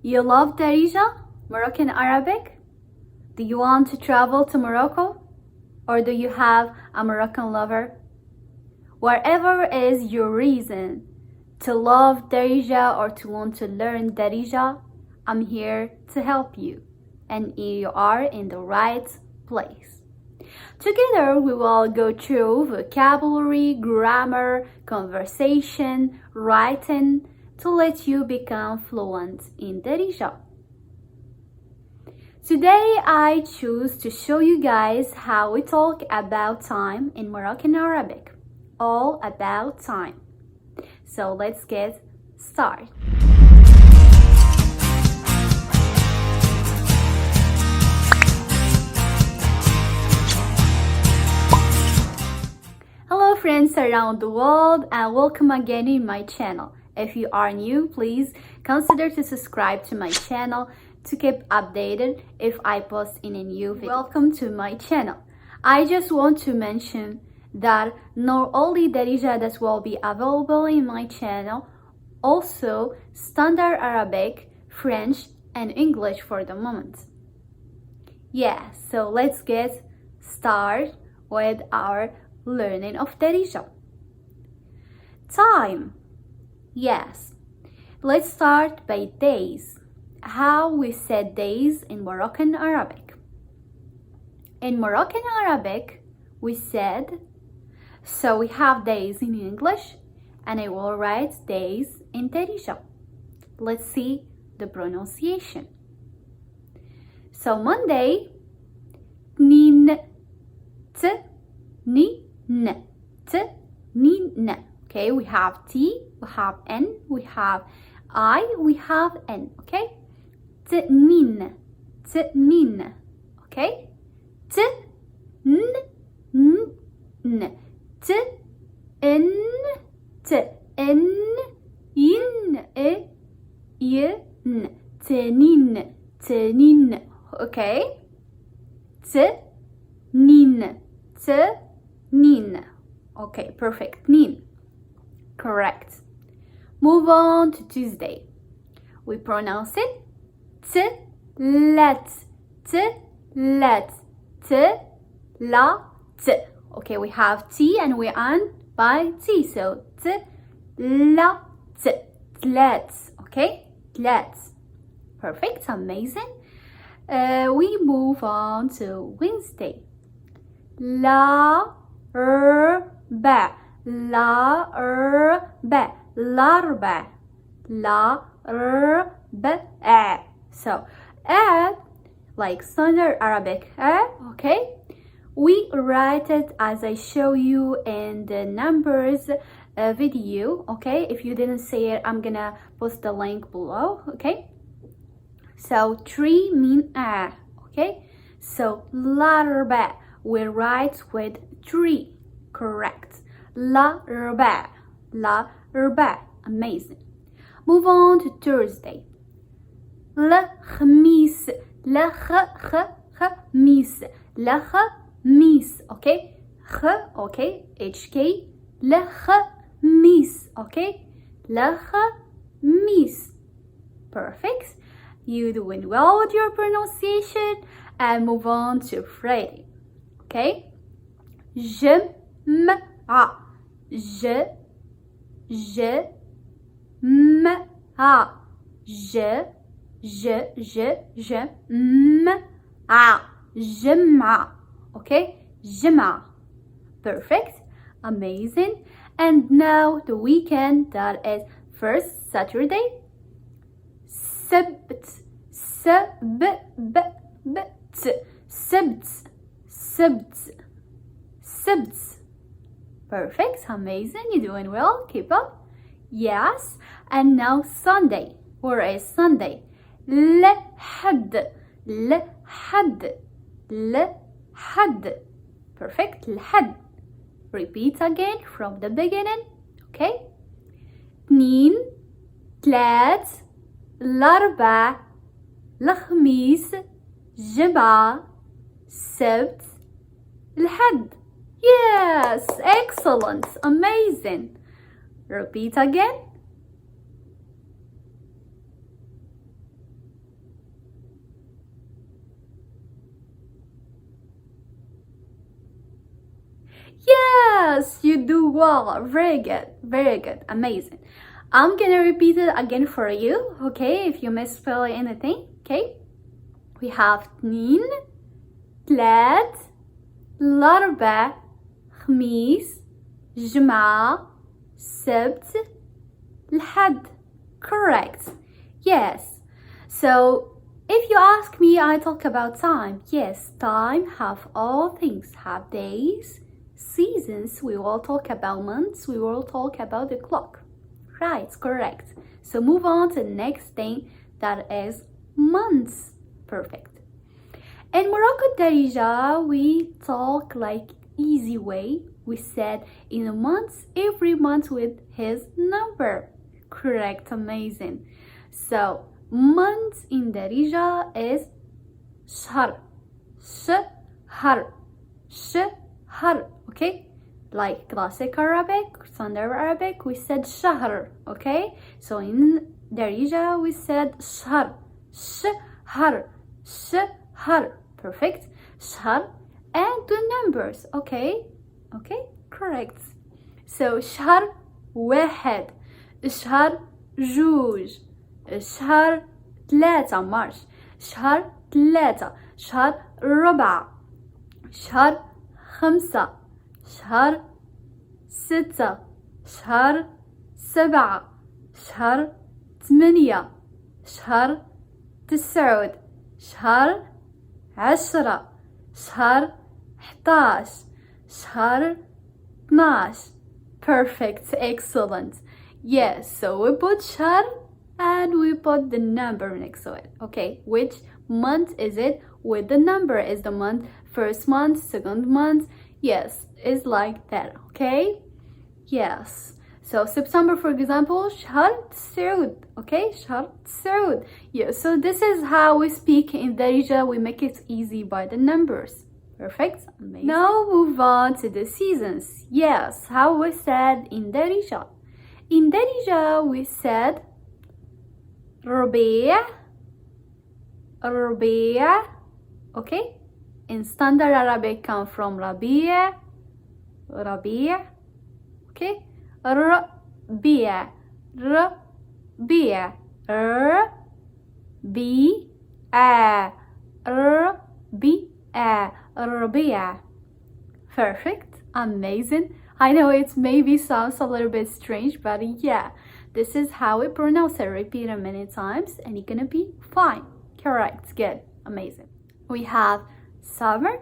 You love Darija, Moroccan Arabic? Do you want to travel to Morocco? Or do you have a Moroccan lover? Whatever is your reason to love Darija or to want to learn Darija, I'm here to help you, and you are in the right place. Together we will go through vocabulary, grammar, conversation, writing to let you become fluent in Darija. Today I choose to show you guys how we talk about time in Moroccan Arabic. All about time. So let's get started. Hello friends around the world and welcome again in my channel. If you are new, please consider to subscribe to my channel to keep updated if I post in a new video. Welcome to my channel. I just want to mention that not only Darija that will be available in my channel, also Standard Arabic, French and English for the moment. Yeah, so let's get started with our learning of Darija. Time. Yes, let's start by days. How we say days in Moroccan Arabic. In Moroccan Arabic, we said, so we have days in English, and I will write days in Darija. Let's see the pronunciation. So Monday, nin, t, ni, n, t, ni, n. Okay, we have T, we have N, we have I, we have N. Okay, تنين, تنين. Okay, t, n, n, n. T, n, t, n, yin, e, yin. تنين, تنين. Okay, t, nin, t, nin. Okay, perfect. Nin. Correct. Move on to Tuesday. We pronounce it t, let, t, let, t, la, t. Okay, we have T and we end by T. So t, la, t, let. Okay, let. Perfect, amazing. We move on to Wednesday. La, ba. La, ba. Larba. La, ba. So, like Standard Arabic, okay? We write it as I show you in the numbers video, okay? If you didn't see it, I'm gonna post the link below, okay? So, 3 mean okay? So, larba, we write with 3, correct? Larba, amazing. Move on to Thursday. الخميس, خميس, خميس, okay? Okay, HK, الخميس, okay? الخميس. Perfect. You're doing well with your pronunciation. And move on to Friday, okay? جمعة, جمعة, okay? جمعة. Perfect, amazing. And now the weekend, that is first Saturday. سبت, سبت. Perfect, amazing, you're doing well, keep up. Yes, and now Sunday. Where is Sunday? لحد. Perfect, لحد. Repeat again from the beginning, okay? 2 3 الأربع الخميس الجمعة السبت الحد. Yes, excellent, amazing. Repeat again. Yes, you do well. Very good. Very good. Amazing. I'm gonna repeat it again for you, okay? If you misspell anything, okay? We have اثنين ثلاث الأربع خميس جمعة سبت الحد. Correct. Yes. So if you ask me, I talk about time. Yes, time have all things. Have days, seasons. We will talk about months. We will talk about the clock. Right, correct. So move on to the next thing, that is months. Perfect. In Morocco Darija, we talk like easy way. We said in a month, every month with his number. Correct, amazing. So months in Darija is شهر شهر, okay? Like classic Arabic, standard Arabic, we said شهر, okay? So in Darija, we said شهر شهر. Perfect. شهر and the numbers, okay? Okay, correct. So شهر واحد, شهر جوج, شهر ثلاثة مارش, شهر ثلاثة, شهر ربع, شهر خمسة, شهر ستة, شهر سبعة, شهر ثمانية, شهر تسعود, شهر عشرة, شهر 11, شهر 12. Perfect, excellent. Yes, so we put شهر and we put the number next to it. Okay, which month is it with the number? Is the month first month, second month? Yes, it's like that, okay? Yes. So September, for example, شهر تسعود, okay? شهر تسعود. Yeah, so this is how we speak in Darija. We make it easy by the numbers. Perfect. Amazing. Now move on to the seasons. Yes, how we said in Darija. In Darija, we said ربيع, okay? In standard Arabic come from ربيع, okay? ربيع, ربيع. Perfect. Amazing. I know it maybe sounds a little bit strange, but yeah, this is how we pronounce it. Repeat it many times and you're gonna be fine. Correct. Good. Amazing. We have summer,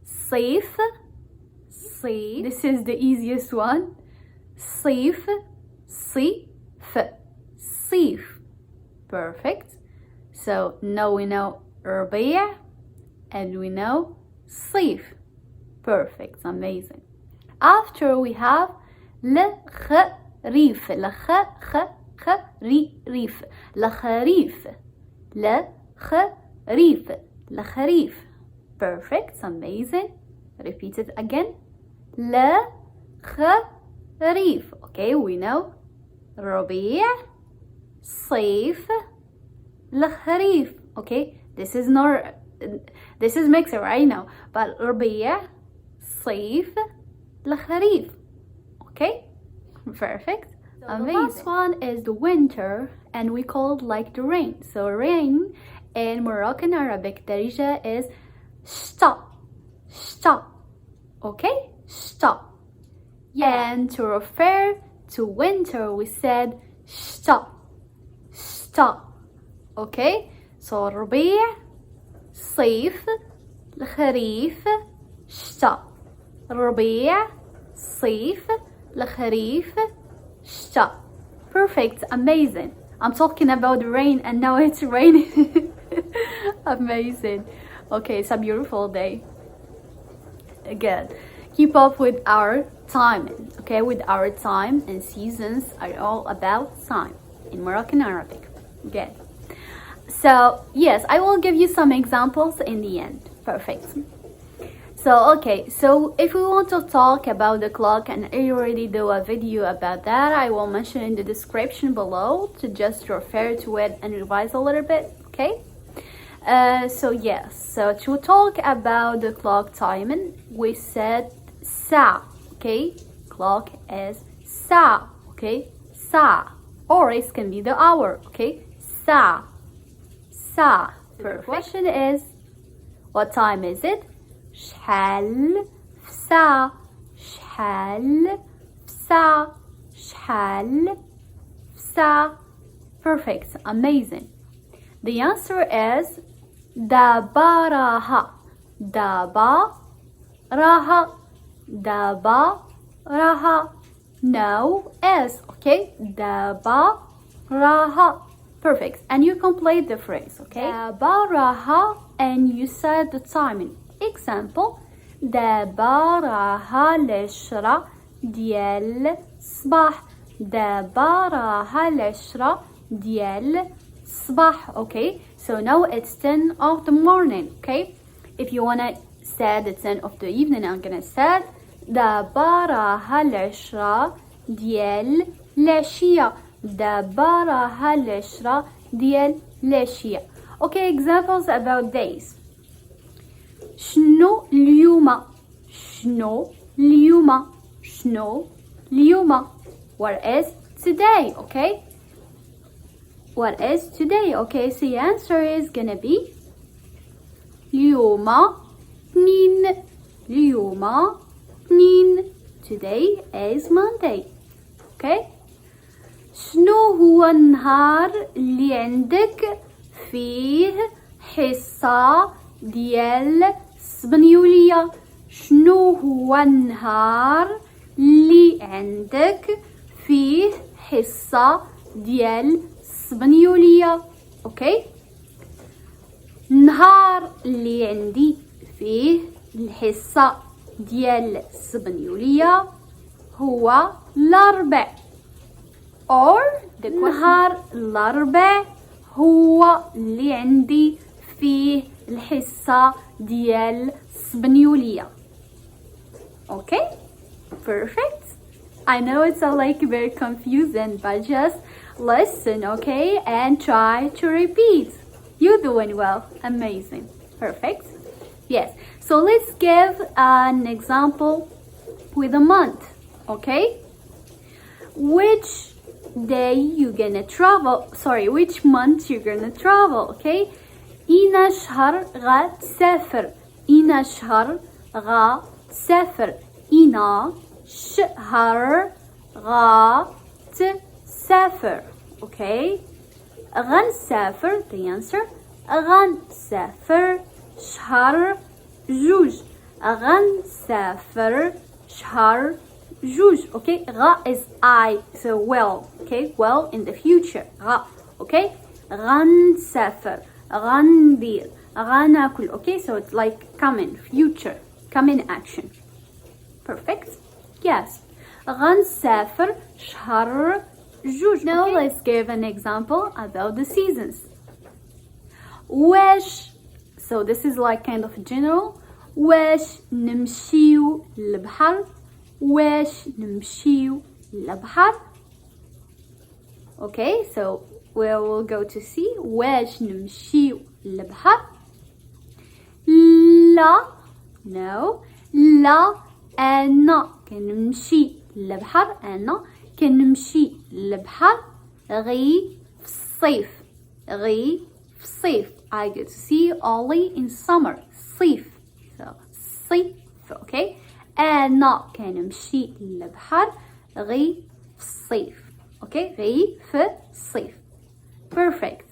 صيف. This is the easiest one. صيف. Perfect. So now we know ربيع and we know صيف. Perfect. Amazing. After we have الخريف. الخريف. Perfect. Amazing. Repeat it again. الخريف. Okay, we know ربيع, صيف, الخريف. Okay, this is mixed right now, but ربيع, صيف, الخريف. Okay, perfect. So amazing. The last one is the winter, and we call it like the rain. So rain in Moroccan Arabic Darija is شتا. Okay, شتا. Yeah. And to refer to winter, we said شتا. Okay, so ربيع, صيف, الخريف, شتا. ربيع, صيف, الخريف, شتا. Perfect. Amazing. I'm talking about the rain and now it's raining. Amazing. Okay, it's a beautiful day. Good. Keep up with our timing. Okay, with our time and seasons are all about time in Moroccan Arabic. Good. So yes, I will give you some examples in the end. Perfect. So okay, so if we want to talk about the clock, and I already do a video about that, I will mention in the description below to just refer to it and revise a little bit. Okay. So yes, so to talk about the clock timing, we said ساعة. Okay, clock is sa, okay? Sa. Or it can be the hour, okay? Sa. Sa. The question is, what time is it? شحال في ساعة. شحال في ساعة. شحال في ساعة. Perfect. Amazing. The answer is دبرها. دبرها. دبرها. No S, okay? دبرها. Perfect. And you complete the phrase, okay? دبرها, and you said the timing. Example, دبرها العشرة ديال الصباح. دبرها العشرة ديال الصباح. Okay, so now it's 10 of the morning. Okay, if you wanna say the 10 of the evening, I'm gonna say دبرها العشرة ديال العشية. دبرها العشرة ديال العشية. Okay, examples about days. شنو اليوم. شنو اليوم. شنو اليوم. What is today, okay? What is today, okay? So the answer is gonna be اليوم اثنين. اليوم اثنين. Today is Monday, okay? شنو هو النهار اللي عندك فيه حصة ديال السبنيولية. شنو هو النهار اللي عندك فيه حصة ديال السبنيولية. اوكي، النهار اللي عندي فيه الحصة ديال السبنيولية هو الأربع. or نهار الأربع هو اللي عندي فيه الحصة ديال السبنيولية. Okay, perfect. I know it's like very confusing, but just listen, okay, and try to repeat. You're doing well. Amazing. Perfect. Yes. So let's give an example with a month. Okay. Which day you gonna travel? Sorry, which month you're gonna travel? Okay. إنا شهر غتسافر. إنا شهر غتسافر. إنا شهر غتسافر. Okay. غنسافر. The answer. غنسافر شهر جوج. غنسافر شهر جوج. Okay. غا is I, so well. Okay. Well in the future. غا. Okay. غنسافر. غندير. غناكل. Okay. So it's like coming, future, coming action. Perfect. Yes. غنسافر شهر جوج. Now okay. Let's give an example about the seasons. واش. So this is like kind of general. واش نمشيو للبحر. واش نمشيو للبحر. Okay, so we will go to see. واش نمشيو للبحر. لا. No. لا. أنا كنمشي للبحر. أنا كنمشي للبحر غي في الصيف. غي في الصيف. I get to see only in summer. صيف. So صيف. Okay. أنا كنمشي للبحر غي في الصيف. Okay. غي في الصيف. Perfect.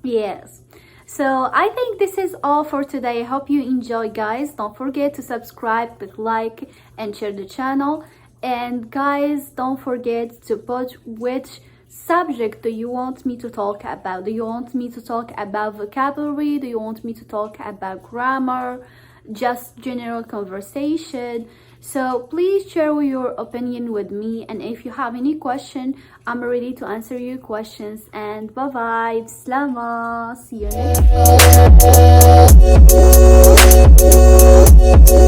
Yes. So I think this is all for today. I hope you enjoy, guys. Don't forget to subscribe, like, and share the channel. And guys, don't forget to put which subject do you want me to talk about. Do you want me to talk about vocabulary? Do you want me to talk about grammar? Just general conversation? So please share your opinion with me, and if you have any question, I'm ready to answer your questions. And bye bye. Slama. See you next time.